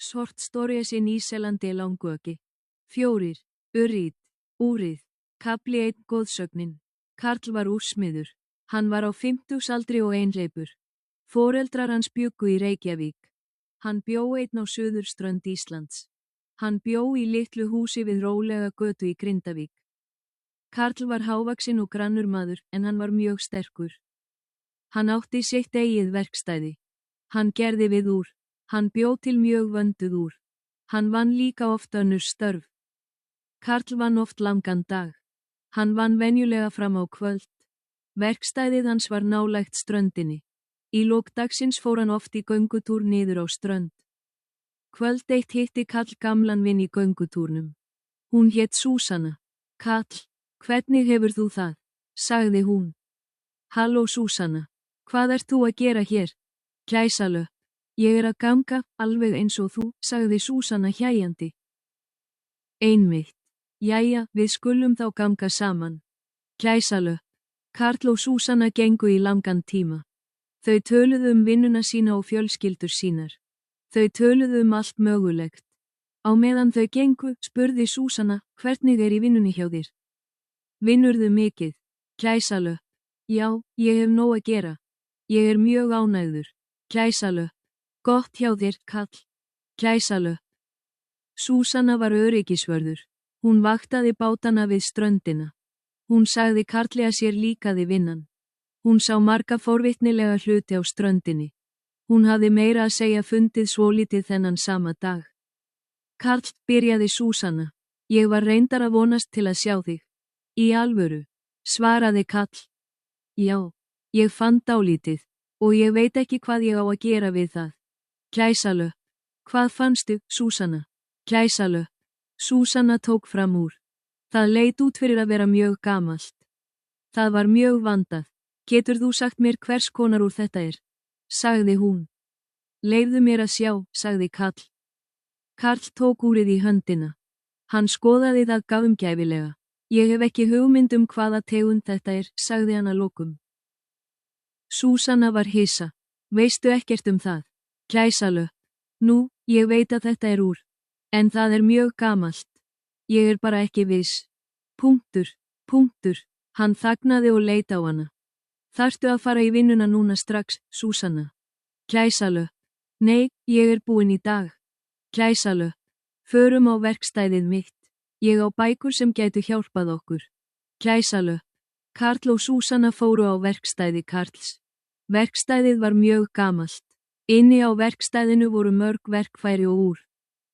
Short stories in Íselandi langöki. 4. Urrít. Úrið. Kafli 1. Goðsögnin. Karl var úrsmiður. Hann var á 50-aldri og einhleypur. Foreldrar hans bjuggu í Reykjavík. Hann bjó einn á suðurströnd Íslands. Hann bjó í litlu húsi við rólega götu í Grindavík. Karl var hávaxinn og grannur maður en hann var mjög sterkur. Hann átti sitt eigið verkstæði. Hann gerði við úr. Hann bjó til mjög vönduð úr. Hann vann líka oft önnur störf. Karl vann oft langan dag. Hann vann venjulega fram á kvöld. Verkstæðið hans var nálægt ströndinni. Í lok dagsins fór hann oft í göngutúr niður á strönd. Kvöld eitt hitti Karl gamlan vin í göngutúrnum. Hún hét Súsanna. Karl, hvernig hefur þú það? Sagði hún. Halló Súsanna, hvað ert þú að gera hér? Gæsalöpp. Ég er að ganga, alveg eins og þú, sagði Súsanna hlæjandi. Einmitt. Jæja, við skulum þá ganga saman. Gæsalöpp. Karl og Súsanna gengu í langan tíma. Þau töluðu vinnuna sína og fjölskyldur sínar. Þau töluðu allt mögulegt. Á meðan þau gengu, spurði Súsanna, hvernig er í vinnunni hjá þér? Vinnurðu mikið? Gæsalöpp. Já, ég hef nóg að gera. Ég er mjög ánægður. Gæsalöpp. Gott hjá þér, Karl. Gæsalöpp. Súsanna var öryggisvörður. Hún vaktaði bátana við ströndina. Hún sagði Karli að sér líkaði vinnan. Hún sá marga forvitnilega hluti á ströndinni. Hún hafði meira að segja fundið svolítið þennan sama dag. Karl, byrjaði Súsanna. Ég var reyndar að vonast til að sjá þig. Í alvöru, svaraði Karl. Já, ég fann dálítið, og ég veit ekki hvað ég á að gera við það. Gæsalöpp. Hvað fannstu, Súsanna? Gæsalöpp. Súsanna tók fram úr. Það leit út fyrir að vera mjög gamalt. Það var mjög vandað. Getur þú sagt mér hvers konar úr þetta er? Sagði hún. Leyfðu mér að sjá, sagði Karl. Karl tók úrið í höndina. Hann skoðaði það gaumgæfilega. Ég hef ekki hugmynd hvaða tegund þetta er, sagði hann að lokum. Súsanna var hissa. Veistu ekkert það? Gæsalöpp. Nú, ég veit að þetta er úr. En það er mjög gamalt. Ég er bara ekki viss. Punktur. Hann þagnaði og leit á hana. Þarftu að fara í vinnuna núna strax, Súsanna? Gæsalöpp. Nei, ég er búin í dag. Gæsalöpp. Förum á verkstæðið mitt. Ég á bækur sem gætu hjálpað okkur. Gæsalöpp. Karl og Súsanna fóru á verkstæði Karls. Verkstæðið var mjög gamalt. Inni á verkstæðinu voru mörg verkfæri og úr.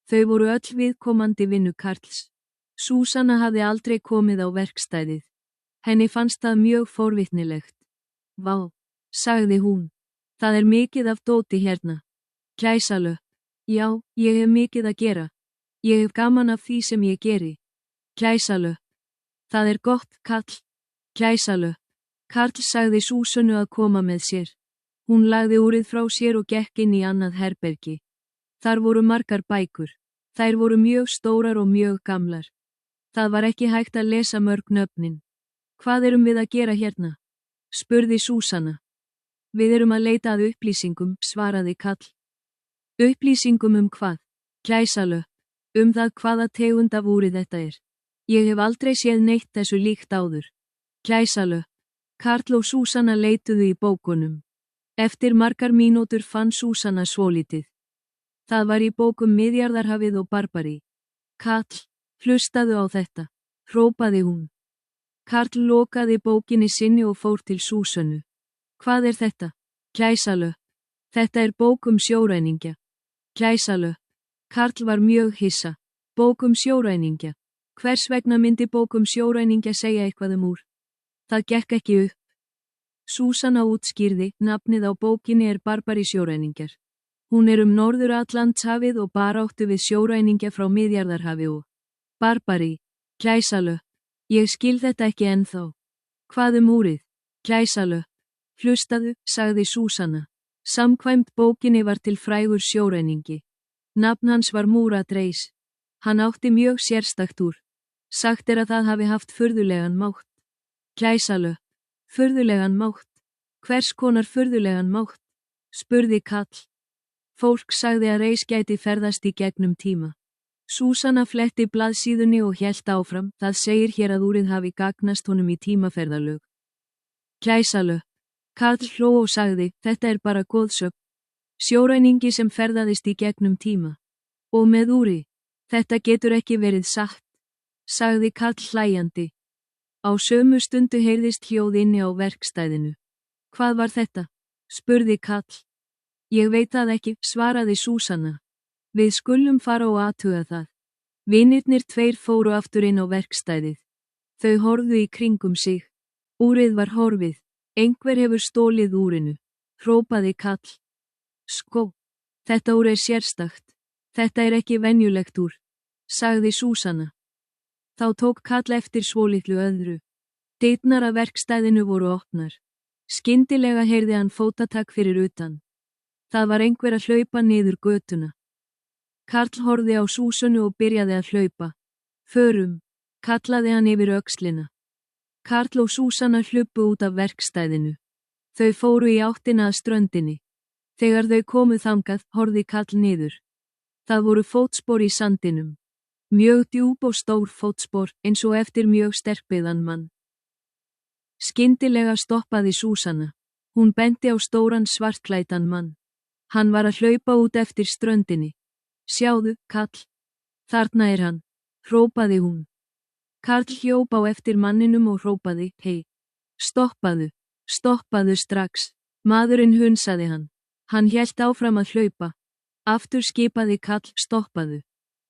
Þau voru öll viðkomandi vinnu Karls. Súsanna hafði aldrei komið á verkstæðið. Henni fannst það mjög forvitnilegt. Vá, sagði hún. Það er mikið af dóti hérna. Gæsalöpp. Já, ég hef mikið að gera. Ég hef gaman af því sem ég geri. Gæsalöpp. Það er gott, Karl. Gæsalöpp. Karl sagði Súsannu að koma með sér. Hún lagði úrið frá sér og gekk inn í annað herbergi. Þar voru margar bækur. Þær voru mjög stórar og mjög gamlar. Það var ekki hægt að lesa mörg nöfnin. Hvað erum við að gera hérna? Spurði Súsanna. Við erum að leita að upplýsingum, svaraði Karl. Upplýsingum hvað? Gæsalöpp. Það hvaða tegund af úrið þetta er. Ég hef aldrei séð neitt þessu líkt áður. Gæsalöpp. Karl og Súsanna leituðu í bókunum. Eftir margar mínútur fann Súsanna svolítið. Það var í bókum Miðjarðarhafið og Barbari. Karl, hlustaðu á þetta, hrópaði hún. Karl lokaði bókinni sinni og fór til Súsannu. Hvað er þetta? Gæsalöpp. Þetta er bók sjóræningja. Gæsalöpp. Karl var mjög hissa. Bók sjóræningja. Hvers vegna myndi bók sjóræningja segja eitthvað úr? Það gekk ekki upp. Súsanna útskýrði, nafnið á bókinni er Barbari sjóræningjar. Hún er Norður-Atlantshafið og baráttu við sjóræningja frá Miðjarðarhafi og Barbari. Gæsalöpp. Ég skil þetta ekki ennþá. Hvað úrið? Gæsalöpp. Hlustaðu, sagði Súsanna. Samkvæmt bókinni var til frægur sjóræningi. Nafn hans var Múrat Reis. Hann átti mjög sérstakt úr. Sagt er að það hafi haft furðulegan mátt. Gæsalöpp. Furðulegan mátt. Hvers konar furðulegan mátt? Spurði Karl. Fólk sagði að reis gæti ferðast í gegnum tíma. Súsanna fletti blaðsíðunni og hélt áfram, það segir hér að úrið hafi gagnast honum í tímaferðalög. Gæsalöpp. Karl hló og sagði, þetta er bara goðsögn. Sjóræningi sem ferðaðist í gegnum tíma. Og með úri, þetta getur ekki verið satt, sagði Karl hlæjandi. Á sömu stundu heyrðist hljóð inni á verkstæðinu. Hvað var þetta? Spurði Karl. Ég veit það ekki, svaraði Súsanna. Við skulum fara og athuga það. Vinirnir tveir fóru aftur inn á verkstæðið. Þau horfðu í kringum sig. Úrið var horfið. Einhver hefur stólið úrinu, hrópaði Karl. Sko, þetta úr er sérstakt. Þetta er ekki venjulegt úr, sagði Súsanna. Þá tók Karl eftir svolitlu öðru. Dyrnar að verkstæðinu voru opnar. Skyndilega heyrði hann fótatak fyrir utan. Það var einhver að hlaupa niður götuna. Karl horfði á Súsönnu og byrjaði að hlaupa. Förum, kallaði hann yfir öxlina. Karl og Súsanna hluppu út af verkstæðinu. Þau fóru í áttina að ströndinni. Þegar þau komu þangað, horfði Karl niður. Það voru fótspor í sandinum. Mjög djúp og stór fótspor, eins og eftir mjög sterkbyggðan mann. Skyndilega stoppaði Súsanna. Hún benti á stóran svartklæddan mann. Hann var að hlaupa út eftir ströndinni. Sjáðu, Karl. Þarna er hann, hrópaði hún. Karl hljóp á eftir manninum og hrópaði, hei. Stoppaðu, stoppaðu strax. Maðurinn hunsaði hann. Hann hélt áfram að hlaupa. Aftur skipaði Karl, stoppaðu.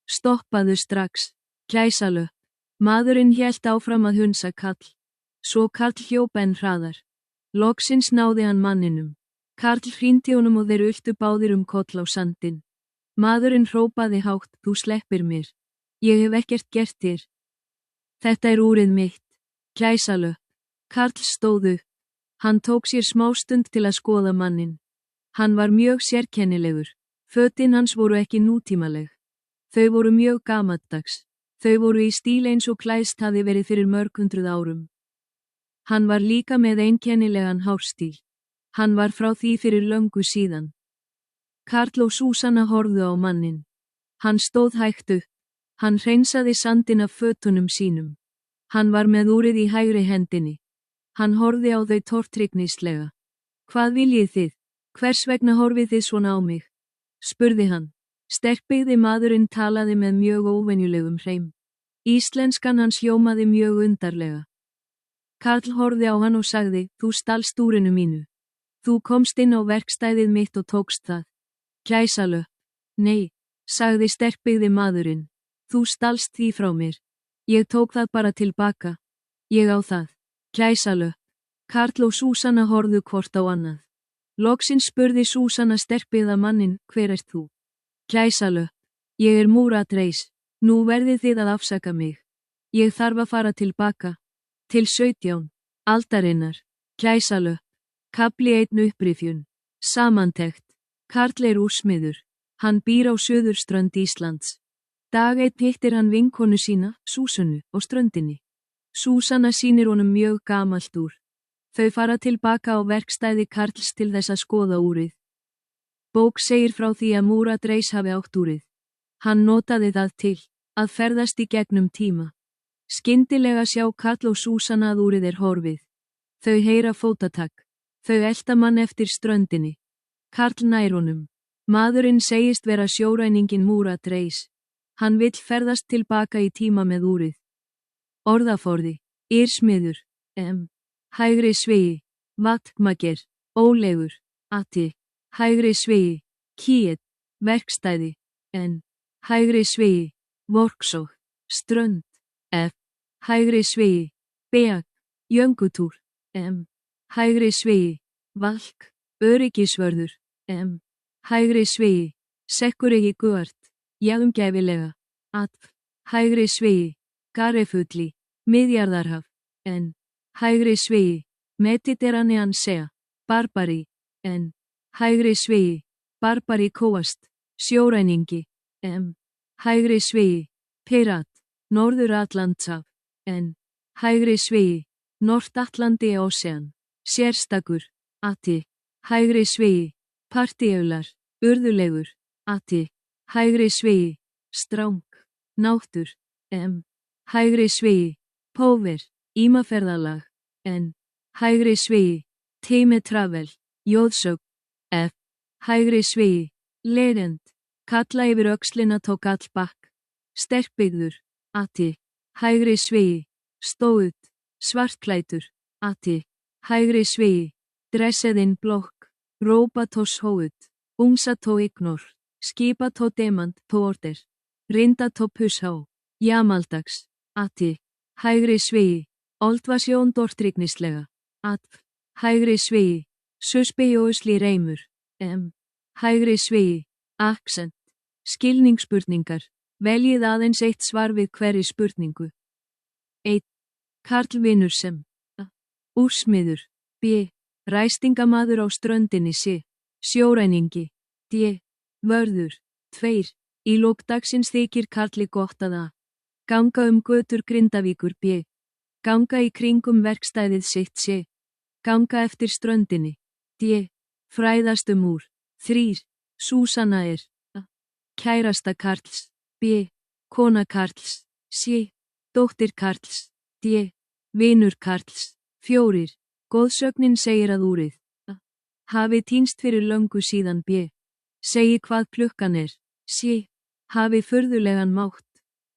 Stoppaðu strax. Gæsalöpp. Maðurinn hélt áfram að hunsa Karl. Svo Karl hljóp enn hraðar. Loksins náði hann manninum. Karl hrínti honum og þeir ultu báðir koll á sandinn. Maðurinn hrópaði hátt, þú sleppir mér. Ég hef ekkert gert þér. Þetta er úrið mitt. Gæsalöpp. Karl stóð upp. Hann tók sér smástund til að skoða manninn. Hann var mjög sérkennilegur. Fötin hans voru ekki nútímaleg. Þau voru mjög gamaldags. Þau voru í stíl eins og klæðst hafi verið fyrir mörg hundruð árum. Hann var líka með einkennilegan hárstíl. Hann var frá því fyrir löngu síðan. Karl og Súsanna horfðu á manninn. Hann stóð hægt upp. Hann hreinsaði sandinn af fötunum sínum. Hann var með úrið í hægri hendinni. Hann horfði á þau tortryggnislega. Hvað viljið þið? Hvers vegna horfið þið svona á mig? Spurði hann. Sterkbyggði maðurinn talaði með mjög óvenjulegum hreim. Íslenskan hans hljómaði mjög undarlega. Karl horfði á hann og sagði, þú stalst úrinu mínu. Þú komst inn á verkstæðið mitt og tókst það. Gæsalöpp. Nei, sagði sterkbyggði maðurinn. Þú stalst því frá mér. Ég tók það bara tilbaka. Ég á það. Gæsalöpp. Karl og Súsanna horfðu hvort á annað. Loksins spurði Súsanna sterkbyggða mannin, hver ert þú? Gæsalöpp. Ég er Múrat Reis. Nú verðið þið að afsaka mig. Ég þarf að fara tilbaka. Til 17. aldarinnar. Gæsalöpp. Kafli 1 upprifjun. Samantekt. Karl er úrsmiður. Hann býr á suðurströnd Íslands. Dag 1 hittir hann vinkonu sína, Súsönnu, á ströndinni. Súsanna sýnir honum mjög gamalt úr. Þau fara tilbaka á verkstæði Karls til þess að skoða úrið. Bók segir frá því að Múrat Reis hafi átt úrið. Hann notaði það til að ferðast í gegnum tíma. Skyndilega sjá Karl og Súsanna að úrið er horfið. Þau heyra fótatak. Þau elta mann eftir ströndinni. Karl nær honum. Maðurinn segist vera sjóræningin Múrat Reis. Hann vill ferðast tilbaka í tíma með úrið. Orðaforði. Írsmiður. Hægri svigi. Vatmager. Ólegur. Atti. Hægri svigi. Kíet. Verkstæði. Hægri svigi. Workshop. Strönd. Hægri svigi. Beag. Jöngutúr. Hægri svigi. Valk. Öryggisvörður. Hægri svigi. Sekkuregi guart. Jafngæfilega. Hægri svigi. Garefulli. Miðjarðarhaf. Hægri svigi. Mediterranean Sea. Barbari. Hægri svigi. Barbari kóast. Sjóræningi. Hægri svigi. Pirat. Norður-Atlantshaf. Hægri svigi. North-Atlandi Ocean. Sérstakur. Atti. Hægri svigi. Partíaular. urðulegur, ati, hægri svigi, stráng, náttur, hægri svigi, póver, ímaferðalag, hægri svigi, tími travel, jóðsögn, hægri svigi, lerend, kalla yfir öxlina tók all bakk, sterkbyggður, ati, hægri svigi, stóð, svartklætur, ati, hægri svigi, dresseðinn blokk, rópató shóut, ungsató ignor, skipató demand tó order, rindató pushá, jamaldags, ati, hægri svigi, oldvasjón dortrygnislega, hægri svigi, susbejóusli reymur, hægri svigi, accent, skilningsspurningar, veljið aðeins eitt svar við hverri spurningu. 1. Karlvinur sem úrsmiður, b. Ræstingamaður á ströndinni c. Sjóræningi, d. Vörður, 2. Í lok dagsins þykir karli gott að ganga götur Grindavíkur b. Ganga í kringum verkstæðið sitt c. Ganga eftir ströndinni, d. Fræðast úr, 3. Súsanna kærasta karls, b. Kona karls, c. Dóttir karls, d. Vinur karls, 4. Goðsögnin segir að úrið hafi týnst fyrir löngu síðan b. Segi hvað klukkan c. Hafi furðulegan mátt,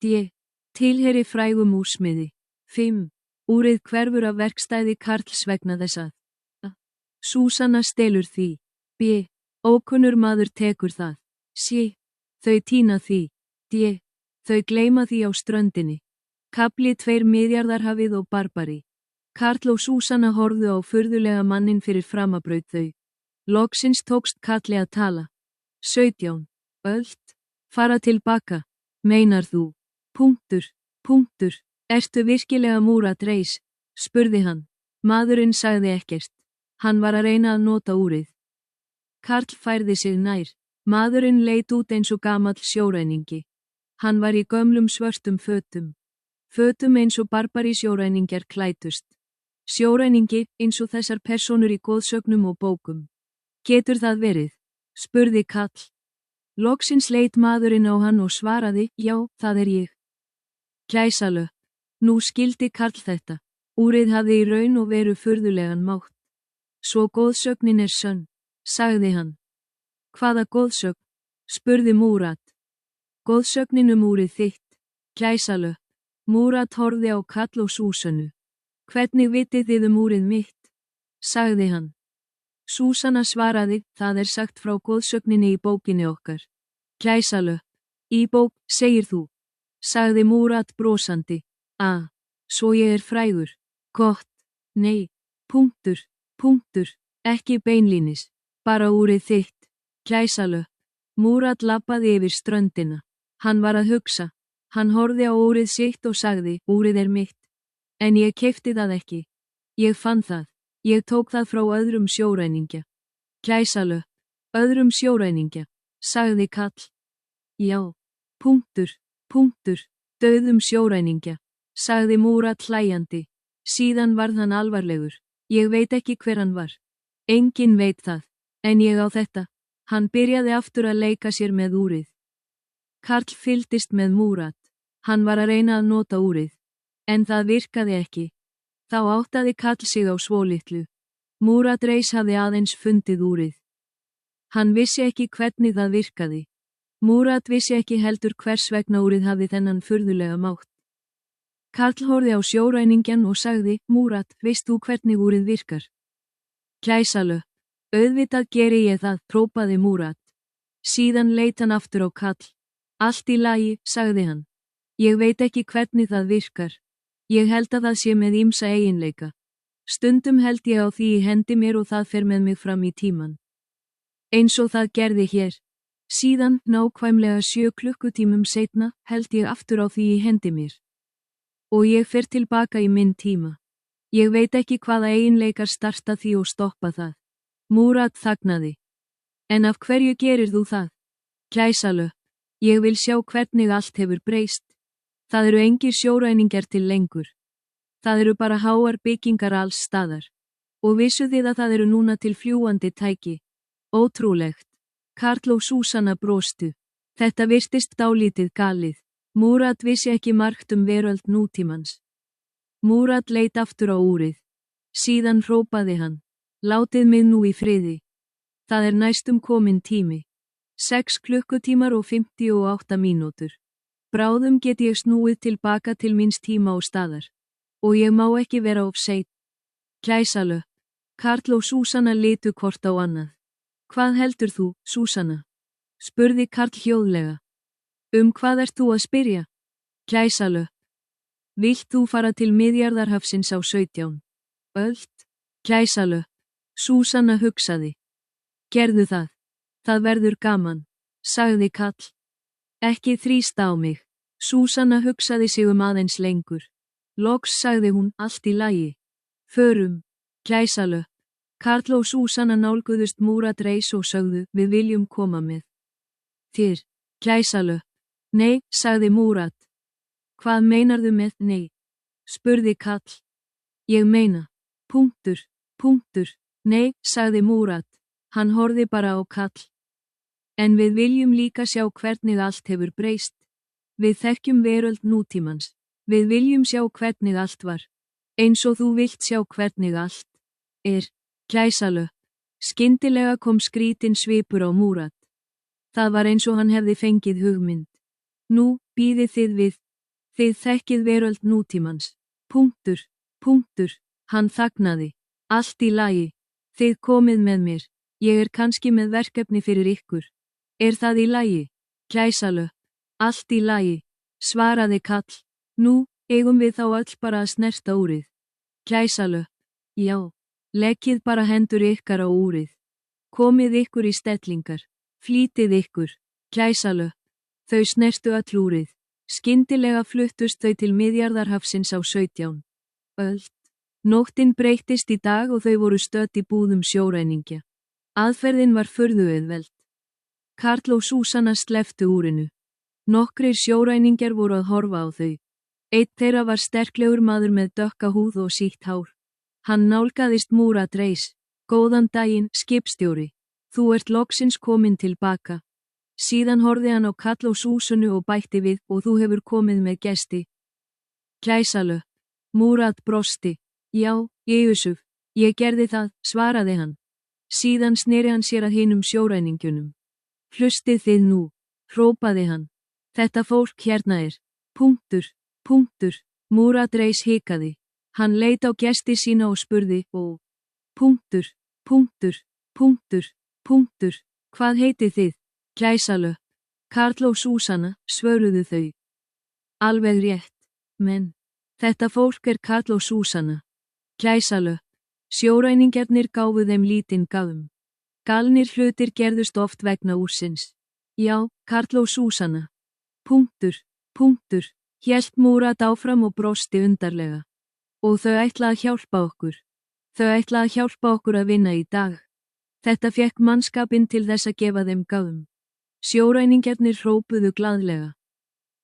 d. Tilheyri frægum úrsmiði, 5. Úrið hverfur af verkstæði karls vegna þess að Súsanna stelur því, b. Ókunnur maður tekur það, c. Þau týna því, d. Þau gleyma því á ströndinni. Kafli 2 Miðjarðarhafið og Barbari. Karl og Súsanna horfðu á furðulega manninn fyrir framabraut þau. Loksins tókst Karli að tala. 17. Öld. Fara tilbaka. Meinar þú? Punktur. Ertu virkilega Múrat Reis? Spurði hann. Maðurinn sagði ekkert. Hann var að reyna að nota úrið. Karl færði sig nær. Maðurinn leit út eins og gamall sjóræningi. Hann var í gömlum svörtum fötum. Fötum eins og Barbari sjóræningjar klætust. Sjóræningi eins og þessar persónur í goðsögnum og bókum. Getur það verið? Spurði Karl. Loksins leit maðurinn á hann og svaraði, já, það er ég. Gæsalöpp. Nú skildi Karl þetta. Úrið hafði í raun og veru furðulegan mátt. Svo goðsögnin sönn, sagði hann. Hvaða goðsögn? Spurði Múrat. Goðsögnin úrið þitt. Gæsalöpp. Múrat horfði á Karl og Súsönnu. Hvernig vitið þið úrið mitt? Sagði hann. Súsanna svaraði, það er sagt frá goðsögninni í bókinni okkar. Gæsalöpp. Í bók, segir þú. Sagði Múrat brosandi. Svo ég frægur. Gott. Nei. Punktur. Ekki beinlínis. Bara úrið þitt. Gæsalöpp. Múrat labbaði yfir ströndina. Hann var að hugsa. Hann horfði á úrið sitt og sagði, úrið mitt. En ég keypti það ekki. Ég fann það. Ég tók það frá öðrum sjóræningja. Gæsalöpp. Öðrum sjóræningja, sagði Karl. Já. Punktur. Dauðum sjóræningja, sagði Múrat hlæjandi. Síðan varð hann alvarlegur. Ég veit ekki hver hann var. Enginn veit það. En ég á þetta. Hann byrjaði aftur að leika sér með úrið. Karl fylgdist með Múrat. Hann var að reyna að nota úrið. En það virkaði ekki. Þá áttaði Karl sig á svolitlu. Múrat Reis hafði aðeins fundið úrið. Hann vissi ekki hvernig það virkaði. Múrat vissi ekki heldur hvers vegna úrið hafði þennan furðulega mátt. Karl horfði á sjóræningjan og sagði, Múrat, veist þú hvernig úrið virkar? Gæsalöpp. Auðvitað geri ég það, hrópaði Múrat. Síðan leit hann aftur á Karl. Allt í lagi, sagði hann. Ég veit ekki hvernig það virkar. Ég held að það sé með ýmsa eiginleika. Stundum held ég á því í hendi mér og það fer með mig fram í tíman. Eins og það gerði hér. Síðan, nákvæmlega 7 klukkutímum seinna, held ég aftur á því í hendi mér. Og ég fer tilbaka í minn tíma. Ég veit ekki hvaða eiginleikar starta því og stoppa það. Múrat þagnaði. En af hverju gerir þú það? Gæsalöpp. Ég vil sjá hvernig allt hefur breyst. Það eru engir sjóræningjar til lengur. Það eru bara háar byggingar alls staðar. Og vissuð þið að það eru núna til fljúgandi tæki? Ótrúlegt. Karl og Súsanna brostu. Þetta virtist dálítið galið. Múrat vissi ekki margt veröld nútímans. Múrat leit aftur á úrið. Síðan hrópaði hann. Látið mig nú í friði. Það næstum kominn tími. 6 klukkutímar og 58 mínútur. Bráðum get ég snúið tilbaka til míns tíma og staðar. Og ég má ekki vera of seinn. Gæsalöpp. Karl og Súsanna litu hvort á annað. Hvað heldur þú, Súsanna? Spurði Karl hljóðlega. Hvað ert þú að spyrja? Gæsalöpp. Vilt þú fara til Miðjarðarhafsins á 17 öld? Gæsalöpp. Súsanna hugsaði. Gerðu það. Það verður gaman, sagði Karl. Ekki þrýsta á mig. Súsanna hugsaði sig aðeins lengur. Loks sagði hún, allt í lagi. Förum. Gæsalöpp. Karl og Súsanna nálguðust Múrat Reis og sögðu, við viljum koma með þér. Gæsalöpp. Nei, sagði Múrat. Hvað meinarðu með nei? Spurði Karl. Ég meina. Nei, sagði Múrat. Hann horfði bara á Karl. En við viljum líka sjá hvernig allt hefur breyst. Við þekkjum veröld nútímans. Við viljum sjá hvernig allt var. Eins og þú vilt sjá hvernig allt Gæsalöpp. Skyndilega kom skrítin svipur á Múrat. Það var eins og hann hefði fengið hugmynd. Nú, bíðið þið við. Þið þekkið veröld nútímans. Hann þagnaði. Allt í lagi. Þið komið með mér. Ég kannski með verkefni fyrir ykkur. Það í lagi? Gæsalöpp. Allt í lagi, svaraði Karl. Nú, eigum við þá öll bara að snerta úrið. Gæsalöpp. Já. Leggið bara hendur ykkar á úrið. Komið ykkur í stellingar. Flýtið ykkur. Gæsalöpp. Þau snertu öll úrið. Skyndilega fluttust þau til Miðjarðarhafsins á 17 öld. Nóttin breyttist í dag og þau voru stödd í búðum sjóræningja. Aðferðin var furðu auðveld. Karl og Súsanna slepptu úrinu. Nokkrir sjóræningjar voru að horfa á þau. Einn þeirra var sterklegur maður með dökka húð og sítt hár. Hann nálgaðist Múrat Reis. Góðan daginn, skipstjóri. Þú ert loksins kominn tilbaka. Síðan horfði hann á Karl og Súsannu og bætti við, og þú hefur komið með gesti. Gæsalöpp. Múrat brosti. Já, Jésús, ég gerði það, svaraði hann. Síðan sneri hann sér að hinum sjóræningjunum. Hlustið þið nú, hrópaði hann. Þetta fólk hérna Múrat Reis hikaði. Hann leit á gesti sína og spurði, og hvað heitið þið? Gæsalöpp. Karl og Súsanna, svöruðu þau. Alveg rétt, menn. Þetta fólk Karl og Súsanna. Gæsalöpp. Sjóræningjarnir gáfu þeim lítinn gaum. Galnir hlutir gerðust oft vegna úrsins. Já, Karl og Súsanna. Hélt Múrat áfram og brosti undarlega. Og þau ætla að hjálpa okkur. Þau ætla að hjálpa okkur að vinna í dag. Þetta fekk mannskapinn til þess að gefa þeim gaum. Sjóræningjarnir hrópuðu glaðlega.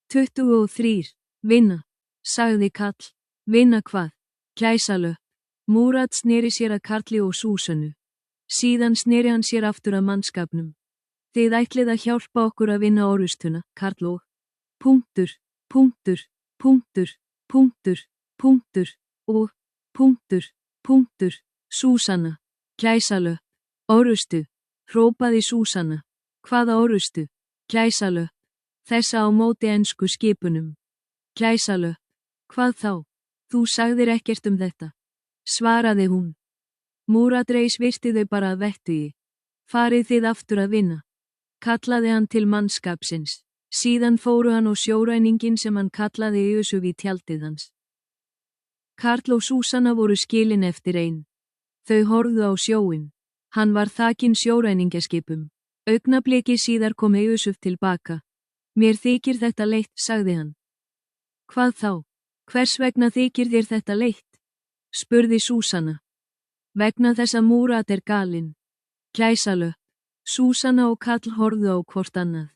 23, vinna, sagði Karl. Vinna hvað? Gæsalöpp. Múrat sneri sér að Karli og Súsannu. Síðan sneri hann sér aftur að mannskapnum. Þið ætlið að hjálpa okkur að vinna orrustuna, Karl og Súsanna. Gæsalöpp. Orrustu, hrópaði Súsanna. Hvaða orrustu? Gæsalöpp. Þessa á móti ensku skipunum. Gæsalöpp. Hvað þá? Þú sagðir ekkert þetta. Svaraði hún. Múrat Reis virti þau bara að vettugi. Farið þið aftur að vinna. Kallaði hann til mannskapsins. Síðan fóru hann og sjóræningin sem hann kallaði Jésús í tjaldið hans. Karl og Súsanna voru skilin eftir ein. Þau horfðu á sjóinn. Hann var þakinn sjóræningjaskipum. Augnabliki síðar kom Jésús tilbaka. Mér þykir þetta leitt, sagði hann. Hvað þá? Hvers vegna þykir þér þetta leitt? Spurði Súsanna. Vegna þess að Múrat galinn. Gæsalöpp. Súsanna og Karl horfðu á hvort annað.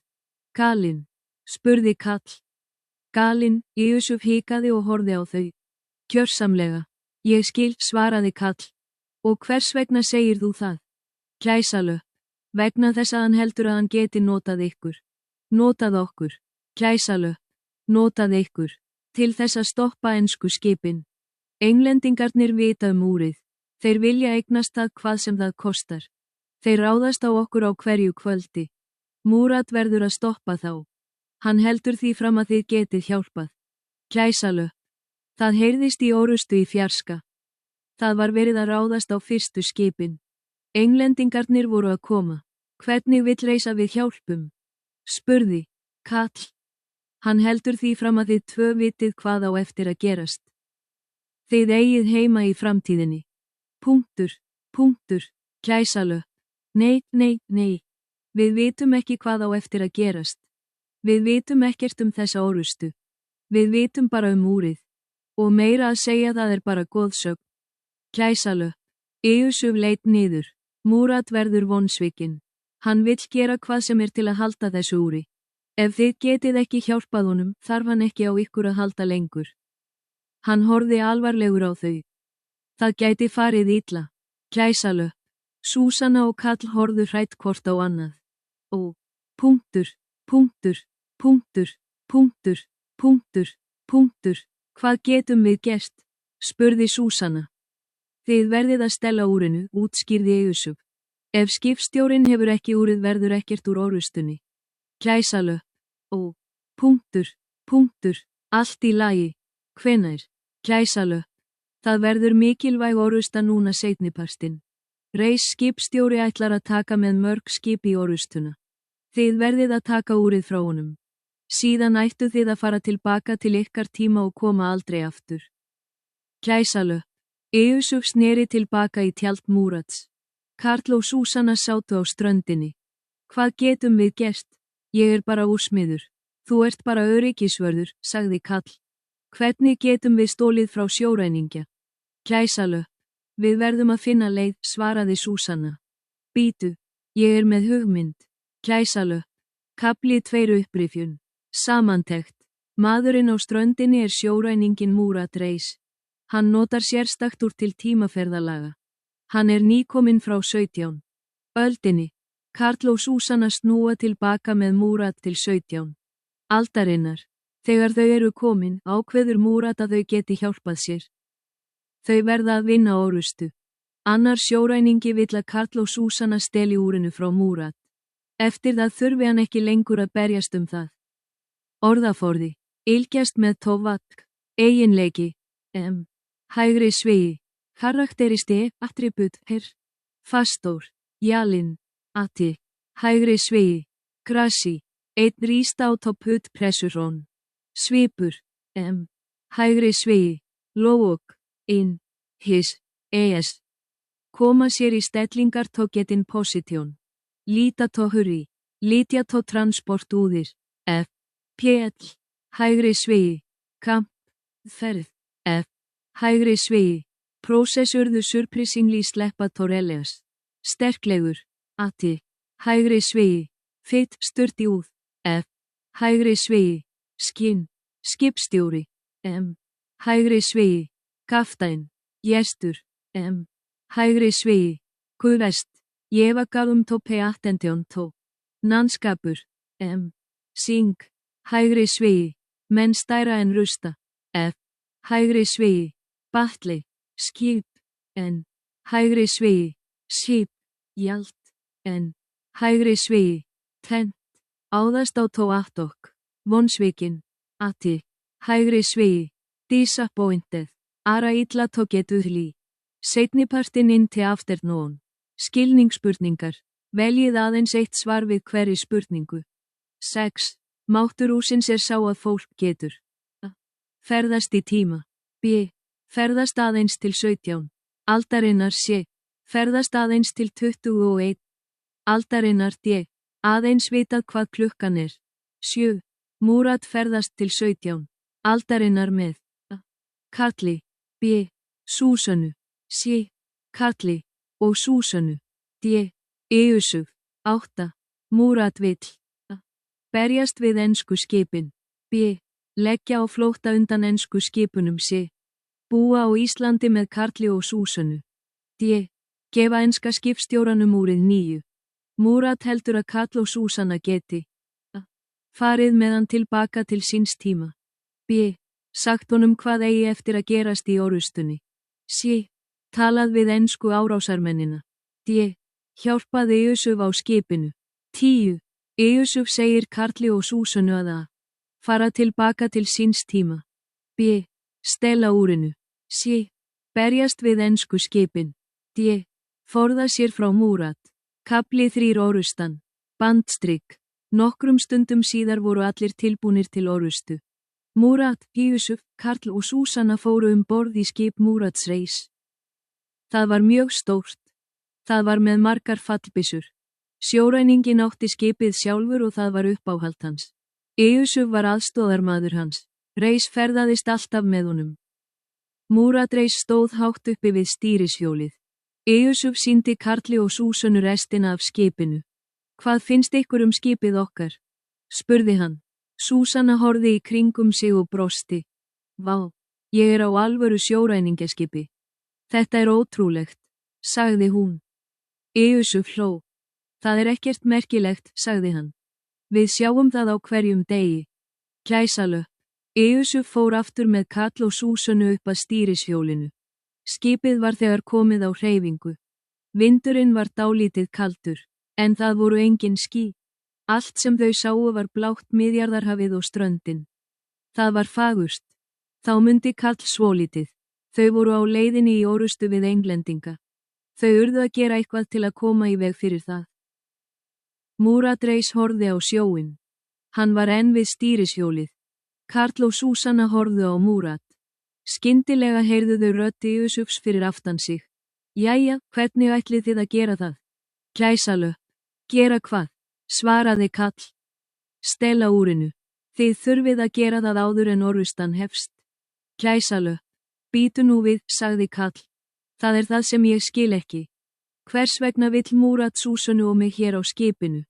Galinn? Spurði Karl. Galinn, Jésús hikaði og horfði á þau. Gjörsamlega. Ég skil, svaraði Karl. Og hvers vegna segir þú það? Gæsalöpp. Vegna þess að hann heldur að hann geti notað ykkur. Notað okkur. Gæsalöpp. Notað ykkur. Til þess að stoppa ensku skipin. Englendingarnir vita úrið. Þeir vilja eignast það hvað sem það kostar. Þeir ráðast á okkur á hverju kvöldi. Múrat verður að stoppa þá. Hann heldur því fram að þið getið hjálpað. Gæsalöpp. Það heyrðist í orustu í fjarska. Það var verið að ráðast á fyrstu skipin. Englendingarnir voru að koma. Hvernig vill reisa við hjálpum? Spurði Kall. Hann heldur því fram að þið tvö vitið hvað á eftir að gerast. Þið eigið heima í framtíðinni. Gæsalöpp. Nei. Við vitum ekki hvað á eftir að gerast. Við vitum ekkert þessa orustu. Við vitum bara úrið. Og meira að segja það bara goðsögn. Gæsalöpp. Yusuf leit niður. Múrat verður vonsvikinn. Hann vill gera hvað sem til að halda þessu úri. Ef þið getið ekki hjálpað honum, þarf hann ekki á ykkur að halda lengur. Hann horfði alvarlegur á þau. Það gæti farið illa. Gæsalöpp. Súsanna og Kall horfðu hrætt hvort á annað. Og Hvað getum við gert? Spurði Súsanna. Þið verðið að stella úrinu, útskýrði Yusuf. Ef skipstjórinn hefur ekki úrið verður ekkert úr orustunni. Gæsalöpp. Og allt í lagi. Hvenær? Gæsalöpp. Það verður mikilvæg orusta núna seinnipartinn. Reis skipstjóri ætlar að taka með mörg skip í orustuna. Þið verðið að taka úrið frá honum. Síðan ættu þið að fara tilbaka til ykkar tíma og koma aldrei aftur. Gæsalöpp. Yusuf sneri tilbaka í tjald Múrats. Karl og Súsanna sátu á ströndinni. Hvað getum við gert? Ég bara úrsmiður. Þú ert bara öryggisvörður, sagði Karl. Hvernig getum við stólið frá sjóræningja? Gæsalöpp. Við verðum að finna leið, svaraði Súsanna. Bítu, ég með hugmynd. Gæsalöpp. Kafli 2 upprifjun. Samantekt. Maðurinn á ströndinni sjóræninginn Múrat Reis. Hann notar sérstakt úr til tímaferðalaga. Hann nýkominn frá 17. öldinni. Karl og Súsanna snúa tilbaka með Múrat til 17. aldarinnar. Þegar þau eru komin, ákveður Múrat að þau geti hjálpað sér. Þau verða að vinna orustu. Annar sjóræningi vill að Karl og Súsanna steli úrinu frá Múrat. Eftir það þurfi hann ekki lengur að berjast það. Orðaforði. Ylgjast með tóvatk. Eiginleiki. Hægri svigi. Karakteristi, attribut, Fastór. Jalinn. Ati. Hægri svigi. Grassi. Einn rísta á topput pressurón. Svipur. Hægri svigi. Lóok. His. Koma sér í stellingar tóketinn positjón. Líta tó hurri. Lítja tó transport úðir. Pl. Hægri svigi. Kamp. Ferð. Hægri svigi. Prósessurðu surprisingli sleppa torreleas. Sterklegur. Ati. Hægri svigi. Fitt sturti úð. Hægri svigi. Skinn. Skipstjóri. Hægri svigi. Kaftain. Gestur. Hægri svigi. Kuvest. Jevagavum tó peattendjón tó. Nannskapur. Syng. Hægri svigi. Menn stæra en rusta. Hægri svigi. Batli. Skip. Hægri svigi. Skip. Hjalt. Hægri svigi. Tent. Áðast á tó aftók. Vonsvikin. Ati. Hægri svigi. Disappointed. Ara illa tó getuðli. Seinnipartinn til afternoon. Skilningsspurningar. Veljið aðeins eitt svar við hverri spurningu. 6. Máttur úsins sá að fólk getur. Ferðast í tíma. B. Ferðast aðeins til 17. aldarinnar. C. Ferðast aðeins til 21. aldarinnar. D. Aðeins vitað hvað klukkan 7. Múrat ferðast til 17. aldarinnar með Karli. B. Súsönnu. C. Karli og Súsönnu. D. Yusuf. 8. Múrat vill berjast við ensku skipin. B. Leggja á flótta undan ensku skipunum. C. Búa á Íslandi með Karli og Súsönnu. D. Gefa enska skipstjóranum úrið 9. Múrat heldur að Karl og Súsanna geti a. farið með hann tilbaka til síns tíma. B. sagt honum hvað eigi eftir að gerast í orrustunni. C. talað við ensku árásarmennina. D. hjálpaði Yusuf á skipinu. 10. Yusuf segir Karli og Súsönnu að a. fara tilbaka til síns tíma. B. stela úrinu. C. berjast við ensku skipin. D. forða sér frá Múrat. Kafli 3 orrustan. Bandstrikk. Nokkrum stundum síðar voru allir tilbúnir til orrustu. Múrat, Yusuf, Karl og Súsanna fóru borð í skip Múrats reis. Það var mjög stórt. Það var með margar fallbyssur. Sjóræningin átti skipið sjálfur og það var uppáhald hans. Yusuf var aðstoðarmaður hans. Reis ferðaðist alltaf með honum. Múrat reis stóð hátt uppi við stýrishjólið. Yusuf sýndi Karli og Súsönnu restina af skipinu. Hvað finnst ykkur skipið okkar? spurði hann. Súsanna horfði í kringum sig og brosti. Vá, ég á alvöru sjóræningjaskipi. Þetta ótrúlegt, sagði hún. Yusuf hló. Það ekkert merkilegt, sagði hann. Við sjáum það á hverjum degi. Gæsalöpp. Yusuf fór aftur með Karl og Súsönnu upp að stýrishjólinu. Skipið var þegar komið á hreyfingu. Vindurinn var dálítið kaldur, en það voru engin ský. Allt sem þau sáu var blátt Miðjarðarhafið og ströndin. Það var fagurt. Þá mundi Karl svolítið. Þau voru á leiðinni í orrustu við Englendinga. Þau urðu að gera eitthvað til að koma í veg fyrir það. Múrat reis horfði á sjóinn. Hann var enn við stýrishjólið. Karl og Súsanna horfðu á Múrat. Skyndilega heyrðu þau rödd Yusufs fyrir aftan sig. Jæja, hvernig ætlið þið að gera það? Gæsalöpp. Gera hvað? svaraði Karl. Stela úrinu. Þið þurfið að gera það áður en orrustan hefst. Gæsalöpp. Bítu nú við, sagði Karl. Það það sem ég skil ekki. Hvers vegna vill Múrat Súsönnu og mig hér á skipinu?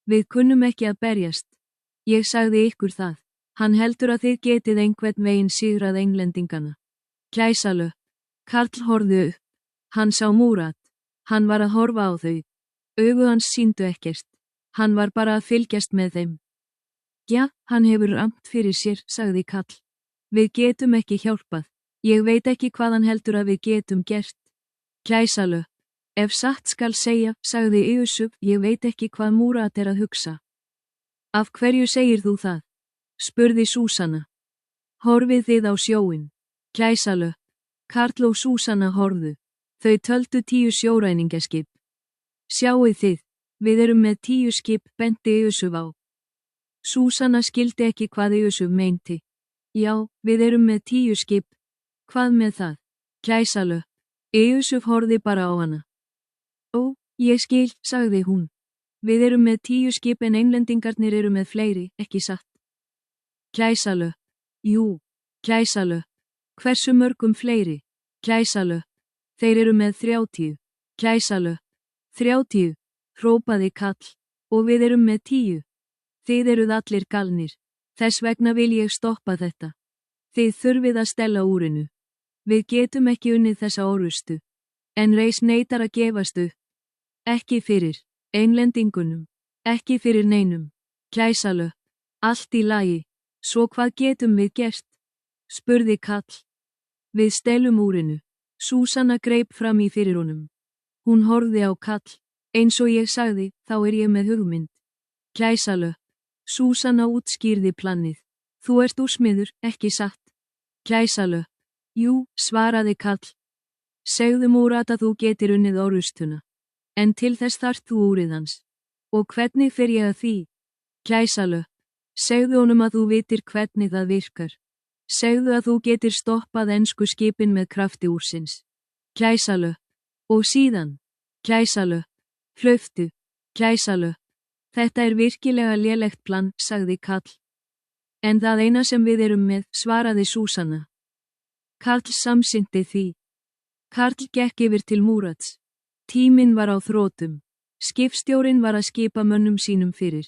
Við kunnum ekki að berjast. Ég sagði ykkur það. Hann heldur að þið getið einhvern veginn sigrað Englendingana. Gæsalöpp. Karl horfði upp. Hann sá Múrat. Hann var að horfa á þau. Augu hans sýndu ekkert. Hann var bara að fylgjast með þeim. Ja, hann hefur rangt fyrir sér, sagði Karl. Við getum ekki hjálpað. Ég veit ekki hvað hann heldur að við getum gert. Gæsalöpp. Ef satt skal segja, sagði Yusuf, ég veit ekki hvað Múrat að hugsa. Af hverju segir þú það? spurði Súsanna. Horfið þið á sjóinn. Gæsalöpp. Karl og Súsanna horfðu. Þau töldu 10 sjóræningjaskip. Sjáið þið, við erum með 10 skip, benti Yusuf á. Súsanna skildi ekki hvað Yusuf meinti. Já, við erum með 10 skip. Hvað með það? Gæsalöpp. Yusuf horfði bara á hana. Ó, ég skil, sagði hún. Við erum með 10 skip en englendingarnir eru með fleiri, ekki satt? Gæsalöpp. Jú, gæsalöpp. Hversu mörgum fleiri? Gæsalöpp. Þeir eru með 30. Gæsalöpp. 30, hrópaði Karl. Og við erum með 10. Þið eruð allir galnir. Þess vegna vil ég stoppa þetta. Þið þurfið að stela úrinu. Við getum ekki unnið þessa orrustu. En reis neitar að gefast upp. Ekki fyrir Englendingunum. Ekki fyrir neinum. Gæsalöpp. Allt í lagi. Svo hvað getum við gert? spurði Karl. Við stelum úrinu. Súsanna greip fram í fyrir honum. Hún horfði á Karl. Eins og ég sagði, þá ég með hugmynd. Gæsalöpp. Súsanna útskýrði planið. Þú ert úrsmiður, ekki satt? Gæsalöpp. Jú, svaraði Karl. Segðu Múrat að þú getir unnið orrustuna. En til þess þarft þú úrið hans. Og hvernig fer ég að því? Gæsalöpp. Segðu honum að þú vitir hvernig það virkar. Segðu að þú getir stoppað ensku skipin með krafti úrsins. Gæsalöpp. Og síðan. Gæsalöpp. Hlauptu. Gæsalöpp. Þetta virkilega lélegt plan, sagði Karl. En það eina sem við erum með, svaraði Súsanna. Karl samsinnti því. Karl gekk yfir til Múrats. Tíminn var á þrotum. Skipstjórinn var að skipa mönnum sínum fyrir.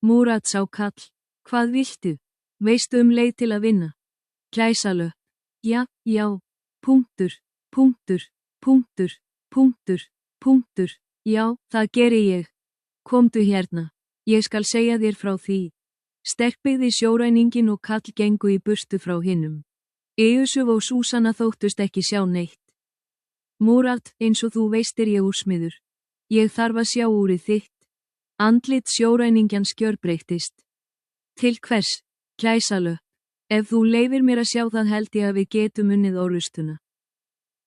Múrat sá Karl. Hvað viltu? Veistu leið til að vinna? Gæsalöpp. Já, já. Punktur, punktur, punktur, punktur, punktur. Já, það geri ég, Komdu hérna, ég skal segja þér frá því. Sterkbyggði sjóræningin og kall gengu í burtu frá hinum. Yusuf og Súsanna þóttust ekki sjá neitt. Múrat, eins og þú veist ég úrsmiður. Ég þarf að sjá úrið þitt. Andlit sjóræningjans gjörbreyttist. Til hvers, gæsalöpp? Ef þú leyfir mér að sjá það held ég að við getum unnið orrustuna.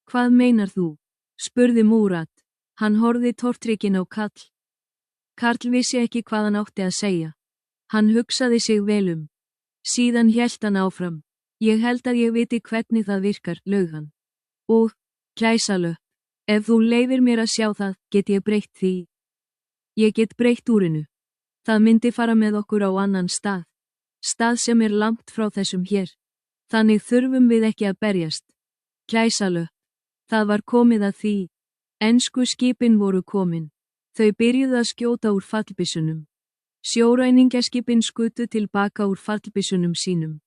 Hvað meinar þú? Spurði Múrat. Hann horfði tortrygginn á Karl. Karl vissi ekki hvað hann átti að segja. Hann hugsaði sig vel Síðan hélt hann áfram. Ég held að ég viti hvernig það virkar, laug hann. Og, gæsalöpp, ef þú leyfir mér að sjá það, get ég breytt því. Ég get breytt úrinu. Það myndi fara með okkur á annan stað. Stað sem langt frá þessum hér. Þannig þurfum við ekki að berjast. Gæsalöpp. Það var komið að því. Ensku skipin voru komin. Þau byrjuðu að skjóta úr fallbyssunum. Sjóræningjaskipin skutu tilbaka úr fallbyssunum sínum.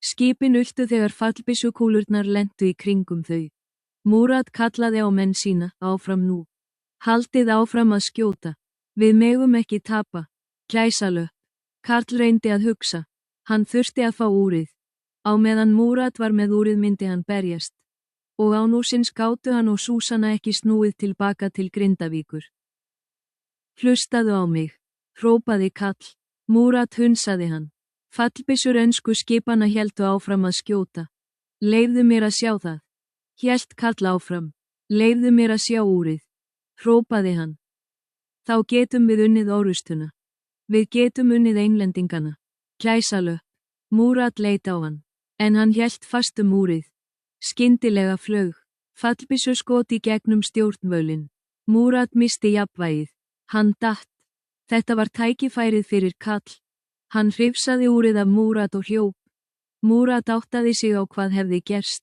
Skipin ultu þegar fallbyssukúlurnar lentu í kringum þau. Múrat kallaði á menn sína, áfram nú. Haldið áfram að skjóta. Við megum ekki tapa. Gæsalöpp. Karl reyndi að hugsa. Hann þurfti að fá úrið. Á meðan Múrat var með úrið myndi hann berjast. Og á núsins gátu hann og Súsanna ekki snúið tilbaka til Grindavíkur. Hlustaðu á mig, hrópaði Karl. Múrat hunsaði hann. Fallbyssur ensku skipana héldu áfram að skjóta. Leyfðu mér að sjá það. Hélt Karl áfram. Leyfðu mér að sjá úrið. Hrópaði hann. Þá getum við unnið orrustuna. Við getum unnið englendingana. Gæsalöpp. Múrat leit á hann. En hann hélt fast úrið. Skyndilega flaug. Fallbyssu skot í gegnum stjórnvölin. Múrat missti jafnvægið. Hann datt. Þetta var tækifærið fyrir Karl. Hann hrifsaði úrið af Múrat og hljóp. Múrat áttaði sig á hvað hefði gerst.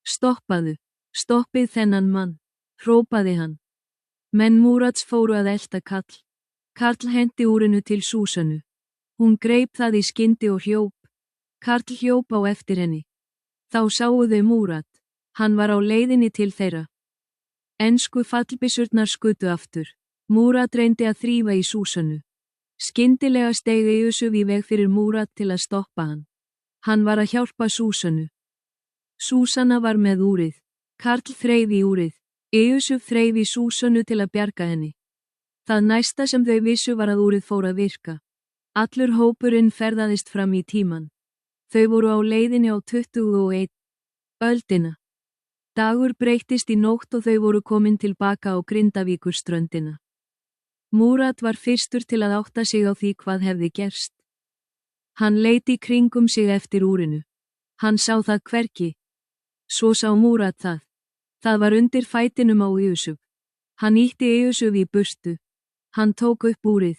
Stoppaðu. Stoppið þennan mann. Hrópaði hann. Menn Múrats fóru að elta Karl. Karl hendi úrinu til Súsannu. Hún greip það í skyndi og hljóp. Karl hljóp á eftir henni. Þá sáu þau Múrat. Hann var á leiðinni til þeirra. Ensku fallbyssurnar skutu aftur. Múrat reyndi að þrífa í Súsannu. Skyndilega steig Yusuf í veg fyrir Múrat til að stoppa hann. Hann var að hjálpa Súsannu. Súsanna var með úrið. Karl þreif í úrið. Yusuf þreif í Súsannu til að bjarga henni. Það næsta sem þau vissu var að úrið fór að virka. Allur hópurinn ferðaðist fram í tíman. Þau voru á leiðinni á 21. öldina. Dagur breyttist í nótt og þau voru komin tilbaka á Grindavíkurströndina. Múrat var fyrstur til að átta sig á því hvað hefði gerst. Hann leit í kringum sig eftir úrinu. Hann sá það hvergi. Svo sá Múrat það. Það var undir fætinum á Yusuf. Hann ýtti Yusuf í burtu. Hann tók upp úrið.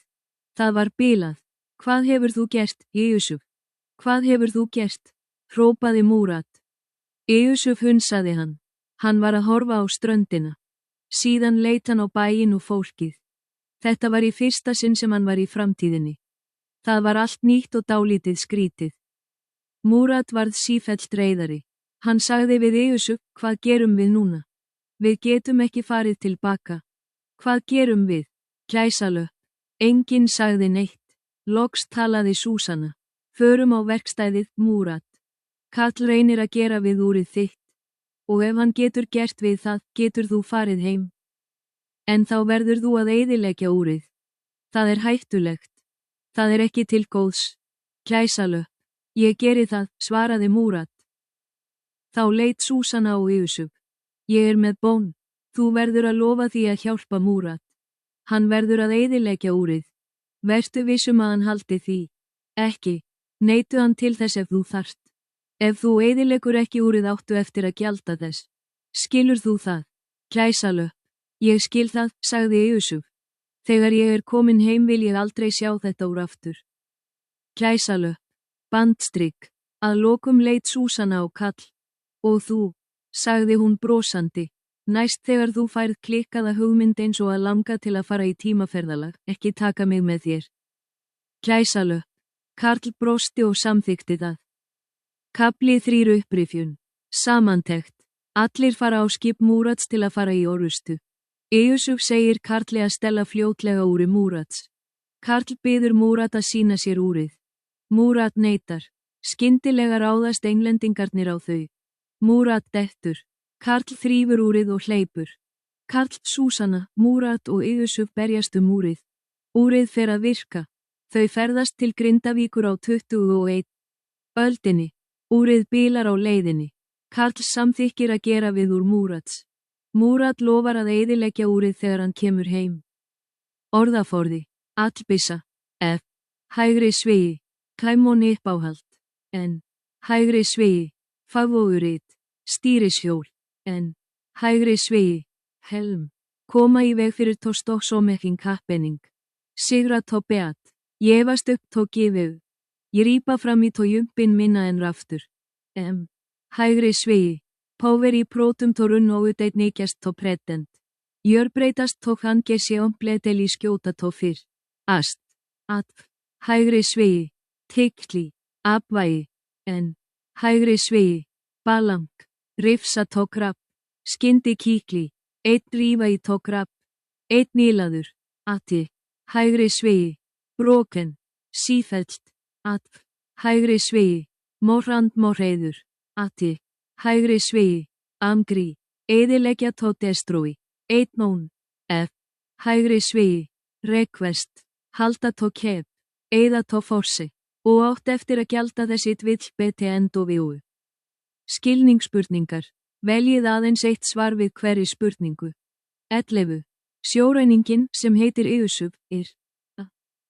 Það var bilað. Hvað hefur þú gert, Yusuf? Hvað hefur þú gert? Hrópaði Múrat. Yusuf hunsaði hann. Hann var að horfa á ströndina. Síðan leit hann á bæinn og fólkið. Þetta var í fyrsta sinn sem hann var í framtíðinni. Það var allt nýtt og dálítið skrítið. Múrat varð sífellt reiðari. Hann sagði við Yusuf, hvað gerum við núna? Við getum ekki farið tilbaka. Hvað gerum við? Gæsalöpp. Enginn sagði neitt. Loks talaði Súsanna. Förum á verkstæðið, Múrat. Karl reynir að gera við úrið þitt. Og ef hann getur gert við það, getur þú farið heim. En þá verður þú að eyðileggja úrið. Það er hættulegt. Það er ekki til góðs. Gæsalöpp. Ég geri það, svaraði Múrat. Þá leit Súsanna á Yusuf. Ég er með bón. Þú verður að lofa því að hjálpa Múrat. Hann verður að eyðileggja úrið. Vertu vissum að hann haldi því. Ekki. Neitu hann til þess ef þú þarft. Ef þú eyðileggur ekki úrið áttu eftir að gjalda þess. Skilur þú það? Gæsalöpp. Ég skil það, sagði Yusuf. Þegar ég er komin heim vil ég aldrei sjá þetta úr aftur. Gæsalöpp. Bandstrykk. Að lokum leit Súsanna á Karl. Og þú, sagði hún brosandi. Næst þegar þú færð klikkaða hugmynd eins og að langa til að fara í tímaferðalag, ekki taka mig með þér. Gæsalöpp. Karl brosti og samþykti það. Kafli 3 upprifjun. Samantekt. Allir fara á skip Múrats til að fara í orrustu. Yusuf segir Karli að stela fljótlega úri Múrats. Karl biður Múrat að sýna sér úrið. Múrat neitar. Skyndilega ráðast englendingarnir á þau. Múrat dettur. Karl þrífur úrið og hleypur. Karl, Súsanna, Múrat og Yusuf berjast úrið. Úrið fer að virka. Þau ferðast til Grindavíkur á 21 öldinni. Úrið bilar á leiðinni. Karl samþykkir að gera við úr Múrats. Múrat lofar að eyðileggja úrið þegar hann kemur heim. Orðaforði. Allbyssa. F. Hægri svigi. Klæmón uppáhald. N. Hægri svigi. Favóurit. Stýrishjól. N. Hægri svigi. Helm. Koma í veg fyrir tóstóksómekking happening. Sigra tó beat. Ég efast upp tó gefið. Ég rýpa fram í tó jumpin minna en raftur. M. Hægri svigi. Poveri prótum tó runn og uteit nýkjast tó pretend. Gjörbreytast tó hange sé ompletel í skjóta tó fyrr. Ast. Atf. Hægri svigi. Tikkli. Apvægi. N. Hægri svigi. Balang. Rifsa tó krabb. Skyndi kíkli. Eitt rífa í tó krabb. Eitt nýlaður. Ati. Hægri svigi. Broken. Sífellt. Atf. Hægri svigi. Morrand morreiður. Ati. Hægri svigi. Amgri. Eyðileggja tó destrói. Eitt nón. F. Hægri svigi. Request. Halda tó kef. Eyða tó forsi. Og átt eftir að gjalda þessitt vill beti endo viu. Skilningsspurningar. Veljið aðeins eitt svar við hverri spurningu. 11. Sjóræningin sem heitir Yusuf A.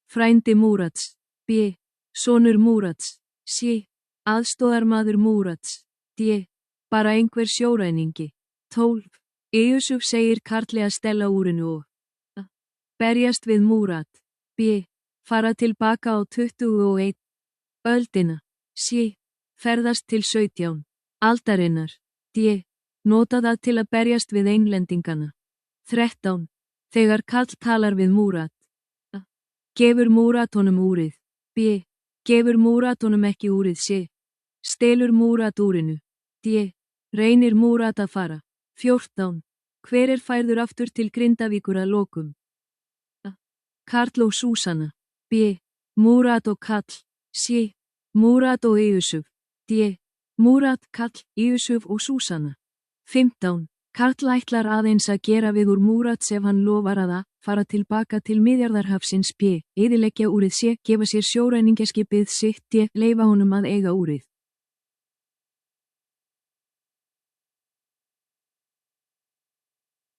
Frændi Múrats. B. Sonur Múrats. C. Aðstoðarmaður Múrats. D. Bara einhver sjóræningi. 12. Yusuf segir Karli að stella úrinu og A. Berjast við Múrat. B. Fara tilbaka á 21 öldina. C. Ferðast til 17 aldarinnar. D. Nota það til að berjast við englendingana. 13. Þegar Karl talar við Múrat. A. Gefur Múrat honum úrið. B. Gefur Múrat honum ekki úrið. C. Stelur Múrat úrinu. D. Reynir Múrat að fara. 14. Hver færður aftur til Grindavíkur að lokum? A. Karl og Súsanna. B. Múrat og Karl. C. Múrat og Yusuf. D. Múrat, Karl, Yusuf og Súsanna. 15. Karl ætlar aðeins að gera við úr Múrats ef hann lofar að fara tilbaka til Miðjarðarhafsins. B. Eyðileggja úrið. C. Gefa sér sjóræningjaskipið sitt. D. Leyfa honum að eiga úrið.